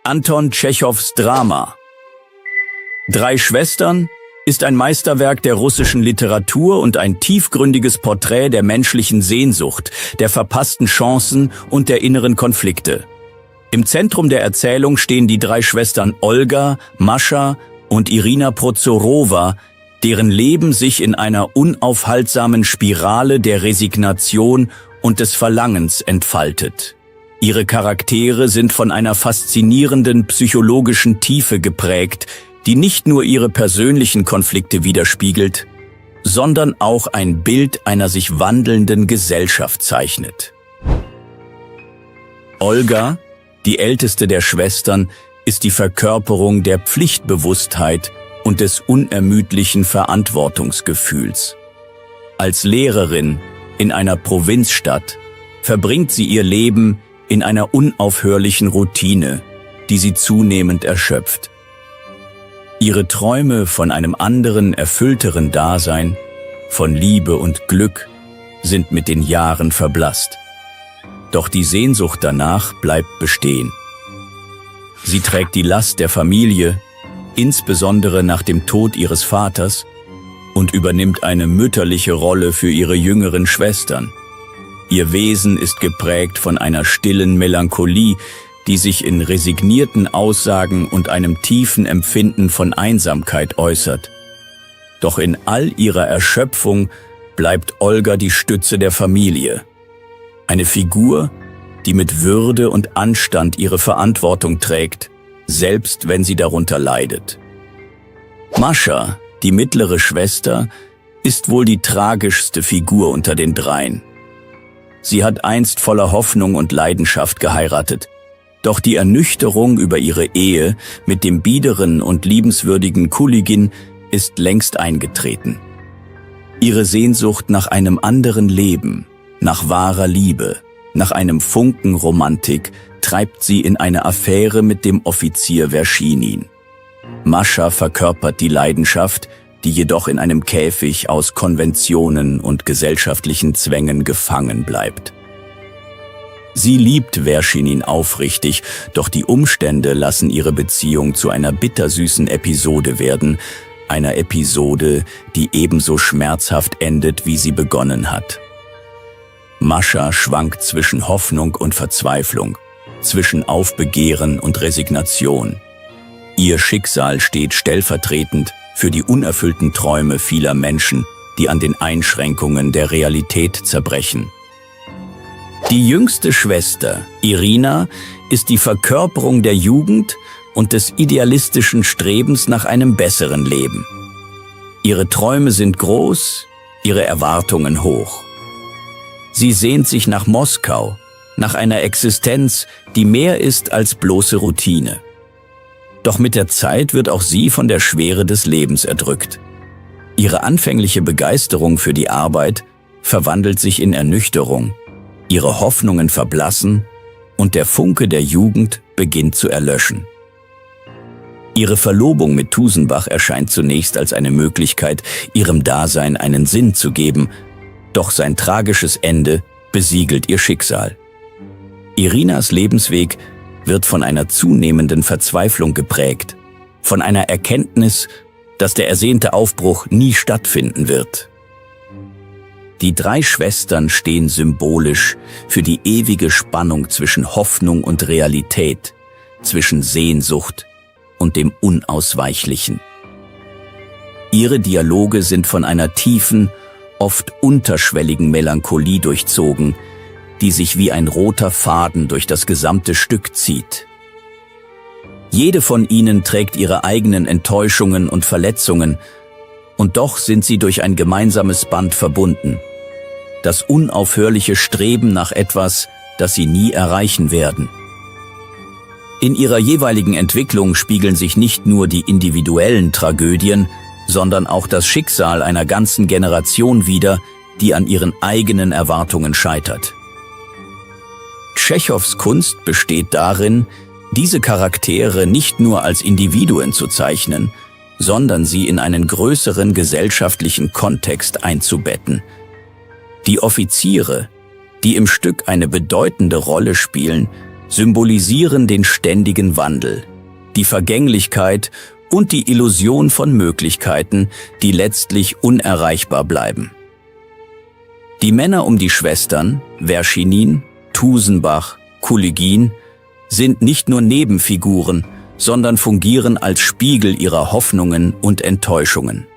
Anton Tschechows Drama. Drei Schwestern ist ein Meisterwerk der russischen Literatur und ein tiefgründiges Porträt der menschlichen Sehnsucht, der verpassten Chancen und der inneren Konflikte. Im Zentrum der Erzählung stehen die drei Schwestern Olga, Mascha und Irina Prozorowa, deren Leben sich in einer unaufhaltsamen Spirale der Resignation und des Verlangens entfaltet. Ihre Charaktere sind von einer faszinierenden psychologischen Tiefe geprägt, die nicht nur ihre persönlichen Konflikte widerspiegelt, sondern auch ein Bild einer sich wandelnden Gesellschaft zeichnet. Olga, die älteste der Schwestern, ist die Verkörperung der Pflichtbewusstheit und des unermüdlichen Verantwortungsgefühls. Als Lehrerin in einer Provinzstadt verbringt sie ihr Leben in einer unaufhörlichen Routine, die sie zunehmend erschöpft. Ihre Träume von einem anderen, erfüllteren Dasein, von Liebe und Glück, sind mit den Jahren verblasst. Doch die Sehnsucht danach bleibt bestehen. Sie trägt die Last der Familie, insbesondere nach dem Tod ihres Vaters, und übernimmt eine mütterliche Rolle für ihre jüngeren Schwestern. Ihr Wesen ist geprägt von einer stillen Melancholie, die sich in resignierten Aussagen und einem tiefen Empfinden von Einsamkeit äußert. Doch in all ihrer Erschöpfung bleibt Olga die Stütze der Familie. Eine Figur, die mit Würde und Anstand ihre Verantwortung trägt, selbst wenn sie darunter leidet. Mascha, die mittlere Schwester, ist wohl die tragischste Figur unter den dreien. Sie hat einst voller Hoffnung und Leidenschaft geheiratet, doch die Ernüchterung über ihre Ehe mit dem biederen und liebenswürdigen Kuligin ist längst eingetreten. Ihre Sehnsucht nach einem anderen Leben, nach wahrer Liebe, nach einem Funken Romantik treibt sie in eine Affäre mit dem Offizier Vershinin. Mascha verkörpert die Leidenschaft, die jedoch in einem Käfig aus Konventionen und gesellschaftlichen Zwängen gefangen bleibt. Sie liebt Vershinin aufrichtig, doch die Umstände lassen ihre Beziehung zu einer bittersüßen Episode werden, einer Episode, die ebenso schmerzhaft endet, wie sie begonnen hat. Mascha schwankt zwischen Hoffnung und Verzweiflung, zwischen Aufbegehren und Resignation. Ihr Schicksal steht stellvertretend für die unerfüllten Träume vieler Menschen, die an den Einschränkungen der Realität zerbrechen. Die jüngste Schwester, Irina, ist die Verkörperung der Jugend und des idealistischen Strebens nach einem besseren Leben. Ihre Träume sind groß, ihre Erwartungen hoch. Sie sehnt sich nach Moskau, nach einer Existenz, die mehr ist als bloße Routine. Doch mit der Zeit wird auch sie von der Schwere des Lebens erdrückt. Ihre anfängliche Begeisterung für die Arbeit verwandelt sich in Ernüchterung, ihre Hoffnungen verblassen und der Funke der Jugend beginnt zu erlöschen. Ihre Verlobung mit Tusenbach erscheint zunächst als eine Möglichkeit, ihrem Dasein einen Sinn zu geben, doch sein tragisches Ende besiegelt ihr Schicksal. Irinas Lebensweg wird von einer zunehmenden Verzweiflung geprägt, von einer Erkenntnis, dass der ersehnte Aufbruch nie stattfinden wird. Die drei Schwestern stehen symbolisch für die ewige Spannung zwischen Hoffnung und Realität, zwischen Sehnsucht und dem Unausweichlichen. Ihre Dialoge sind von einer tiefen, oft unterschwelligen Melancholie durchzogen, die sich wie ein roter Faden durch das gesamte Stück zieht. Jede von ihnen trägt ihre eigenen Enttäuschungen und Verletzungen, und doch sind sie durch ein gemeinsames Band verbunden. Das unaufhörliche Streben nach etwas, das sie nie erreichen werden. In ihrer jeweiligen Entwicklung spiegeln sich nicht nur die individuellen Tragödien, sondern auch das Schicksal einer ganzen Generation wider, die an ihren eigenen Erwartungen scheitert. Tschechows Kunst besteht darin, diese Charaktere nicht nur als Individuen zu zeichnen, sondern sie in einen größeren gesellschaftlichen Kontext einzubetten. Die Offiziere, die im Stück eine bedeutende Rolle spielen, symbolisieren den ständigen Wandel, die Vergänglichkeit und die Illusion von Möglichkeiten, die letztlich unerreichbar bleiben. Die Männer um die Schwestern, Verschinin, Tusenbach, Kulygin, sind nicht nur Nebenfiguren, sondern fungieren als Spiegel ihrer Hoffnungen und Enttäuschungen.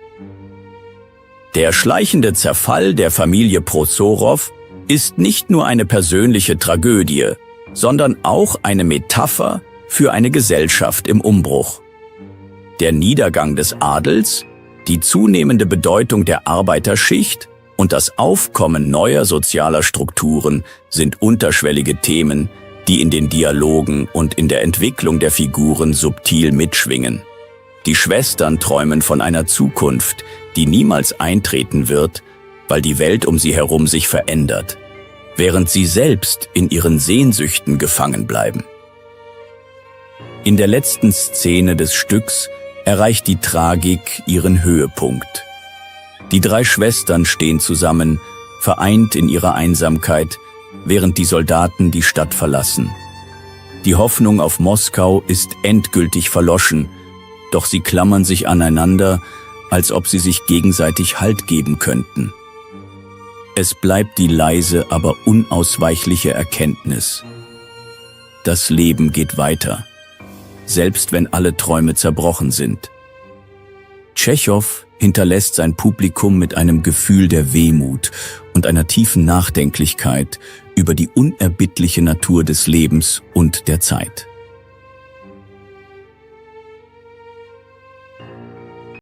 Der schleichende Zerfall der Familie Prozorow ist nicht nur eine persönliche Tragödie, sondern auch eine Metapher für eine Gesellschaft im Umbruch. Der Niedergang des Adels, die zunehmende Bedeutung der Arbeiterschicht und das Aufkommen neuer sozialer Strukturen sind unterschwellige Themen, die in den Dialogen und in der Entwicklung der Figuren subtil mitschwingen. Die Schwestern träumen von einer Zukunft, die niemals eintreten wird, weil die Welt um sie herum sich verändert, während sie selbst in ihren Sehnsüchten gefangen bleiben. In der letzten Szene des Stücks erreicht die Tragik ihren Höhepunkt. Die drei Schwestern stehen zusammen, vereint in ihrer Einsamkeit, während die Soldaten die Stadt verlassen. Die Hoffnung auf Moskau ist endgültig verloschen, doch sie klammern sich aneinander, als ob sie sich gegenseitig Halt geben könnten. Es bleibt die leise, aber unausweichliche Erkenntnis: Das Leben geht weiter, selbst wenn alle Träume zerbrochen sind. Tschechow hinterlässt sein Publikum mit einem Gefühl der Wehmut und einer tiefen Nachdenklichkeit über die unerbittliche Natur des Lebens und der Zeit.